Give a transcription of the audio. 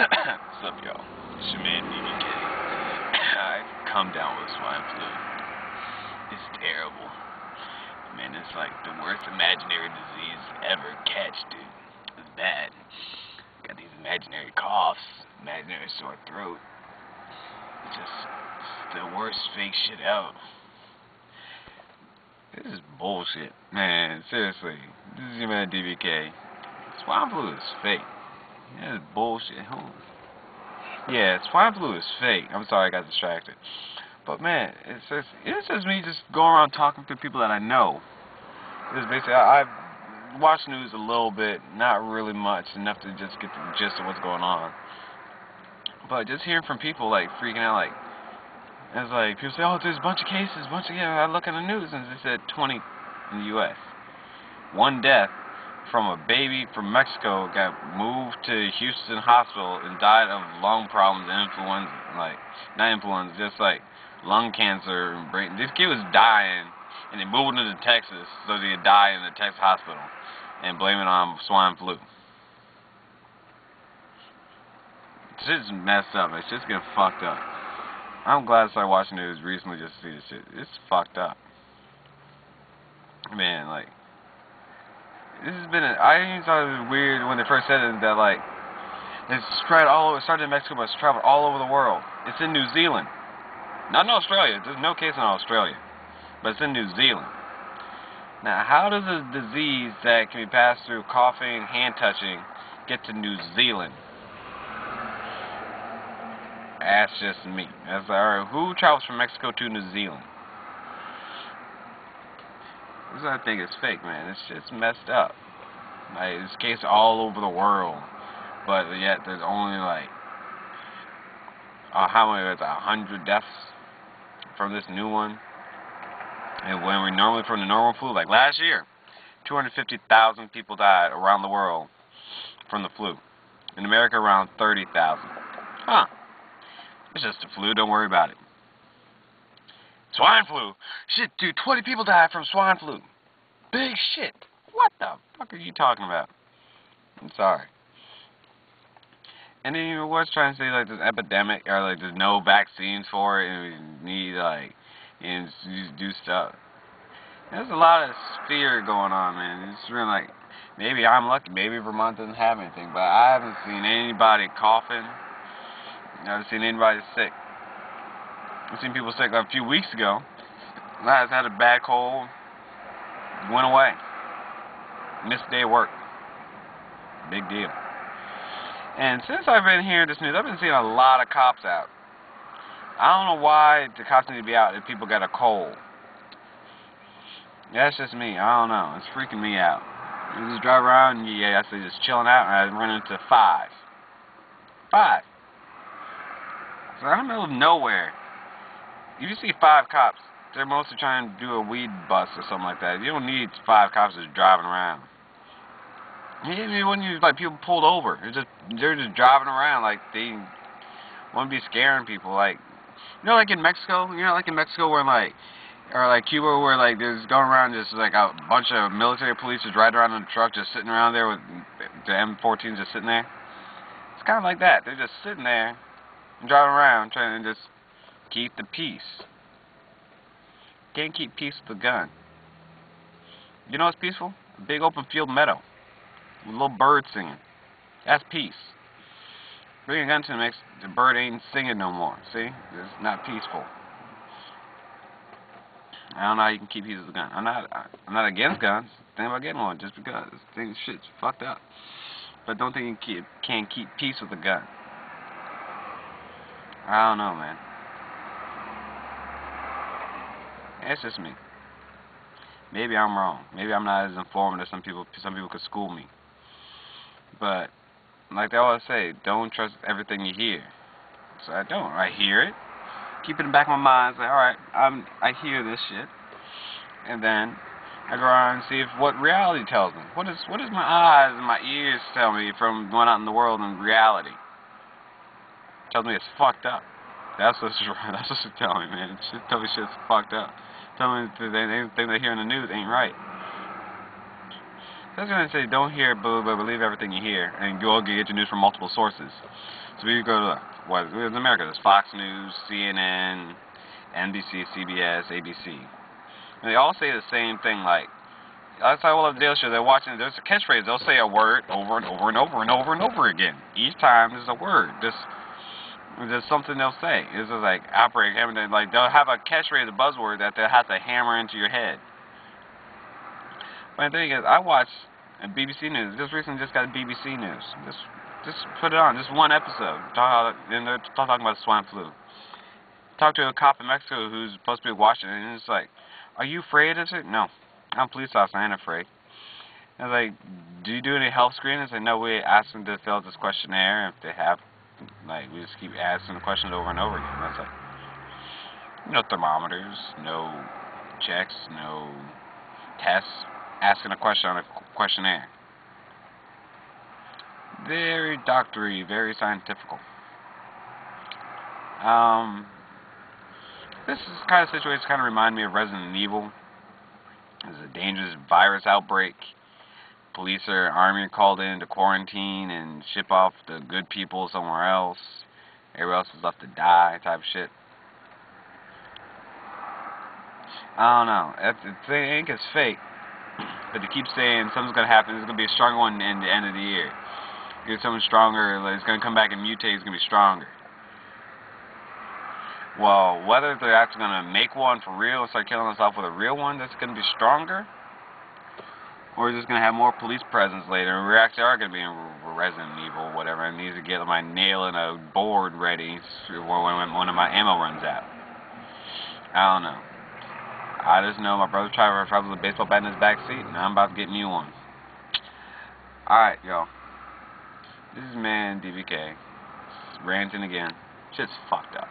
What's up, y'all? It's your man, DBK. I come down with swine flu. It's terrible. Man, it's like the worst imaginary disease ever catch, dude. It's bad. Got these imaginary coughs, imaginary sore throat. It's the worst fake shit out. This is bullshit. Man, seriously. This is your man, DBK. Swine flu is fake. This is bullshit. Yeah, swine flu is fake. I'm sorry I got distracted. But man, it's just me just going around talking to people that I know. It's basically, I've watched news a little bit, not really much, enough to just get the gist of what's going on. But just hearing from people like freaking out, like, it's like people say, oh, there's a bunch of cases, I look at the news and they said 20 in the U.S. One death from a baby from Mexico got moved to Houston Hospital and died of lung problems and influenza, like, not influenza, just like lung cancer and brain. This kid was dying and they moved him to Texas so that he'd die in the Texas hospital and blame it on swine flu. Shit's messed up. It's just getting fucked up. I'm glad I started watching news recently just to see this shit. It's fucked up. Man, like, this has been I even thought it was weird when they first said it that, like, it's spread all over. It started in Mexico, but it's traveled all over the world. It's in New Zealand. Not in Australia. There's no case in Australia. But it's in New Zealand. Now, how does a disease that can be passed through coughing, hand touching, get to New Zealand? That's just me. That's alright. Who travels from Mexico to New Zealand? This is what I think is fake, man. It's just messed up. Like, there's cases all over the world, but yet there's only like how many? There's 100 deaths from this new one. And when we normally from the normal flu, like last year, 250,000 people died around the world from the flu. In America, around 30,000. Huh. It's just the flu, don't worry about it. Swine flu? Shit, dude, 20 people died from swine flu. Big shit. What the fuck are you talking about? I'm sorry. And then you was trying to say, like, this epidemic, or, like, there's no vaccines for it, and we need, like, and do stuff. There's a lot of fear going on, man. It's really like, maybe I'm lucky, maybe Vermont doesn't have anything, but I haven't seen anybody coughing. I haven't seen anybody sick. I've seen people sick like a few weeks ago. Last had a bad cold, went away. Missed a day of work. Big deal. And since I've been hearing this news, I've been seeing a lot of cops out. I don't know why the cops need to be out if people got a cold. That's just me. I don't know. It's freaking me out. You just drive around and I say just chilling out and I run into 5. So I'm in the middle of nowhere. If you see 5 cops, they're mostly trying to do a weed bust or something like that. You don't need 5 cops just driving around. When you like people pulled over, they're just driving around like they want to be scaring people. Like, you know, like in Mexico, where like, or like Cuba, where like there's going around just like a bunch of military police just riding around in a truck, just sitting around there with the M14s just sitting there. It's kind of like that. They're just sitting there and driving around trying to just keep the peace. Can't keep peace with a gun. You know what's peaceful? A big open field meadow with little birds singing. That's peace. Bring a gun to the mix, the bird ain't singing no more. See? It's not peaceful. I don't know how you can keep peace with a gun. I'm not against guns. Think about getting one just because. This shit's fucked up. But don't think you can't keep peace with a gun. I don't know, man. It's just me. Maybe I'm wrong. Maybe I'm not as informed as some people could school me. But like they always say, don't trust everything you hear. So I don't. I hear it. Keep it in the back of my mind. Say, alright, I hear this shit. And then I go around and see what reality tells me. What does my eyes and my ears tell me from going out in the world in reality? It tells me it's fucked up. That's what's telling me, man. It tells me shit's fucked up. Tell me anything they hear in the news ain't right. I was going to say, don't hear, but believe everything you hear, and you'll get your news from multiple sources. So we go to, what, in America, there's Fox News, CNN, NBC, CBS, ABC. And they all say the same thing, like, that's how all of the Daily Show, they're watching, there's a catchphrase, they'll say a word over and over and over and over and over again. Each time there's a word, there's something they'll say. It's just like, outbreak, like, they'll have a catchphrase, a buzzword that they'll have to hammer into your head. But the thing is, I watch BBC News. Just recently just got BBC News. Just put it on. Just one episode. And they're talking about swine flu. Talked to a cop in Mexico who's supposed to be watching it, and it's like, are you afraid of it? No. I'm a police officer. I ain't afraid. And I was like, do you do any health screening? I said, no, we ask them to fill out this questionnaire. If they have, like, we just keep asking the questions over and over again. That's like, no thermometers, no checks, no tests. Asking a question on a questionnaire. Very doctory, very scientific. This is kind of situation kind of remind me of Resident Evil. There's a dangerous virus outbreak. Police or army are called in to quarantine and ship off the good people somewhere else. Everybody else is left to die, type of shit. I don't know. I think it's fake. But they keep saying something's going to happen, there's going to be a stronger one in the end of the year. Get someone stronger, it's going to come back and mutate, it's going to be stronger. Well, whether they're actually going to make one for real and start killing us off with a real one that's going to be stronger, or is just going to have more police presence later, and we actually are going to be in Resident Evil or whatever, and need to get my nail and a board ready when one of my ammo runs out. I don't know. I just know my brother travels with a baseball bat in his backseat, and I'm about to get me one. Alright, y'all. This is man DBK. Ranting again. Shit's fucked up.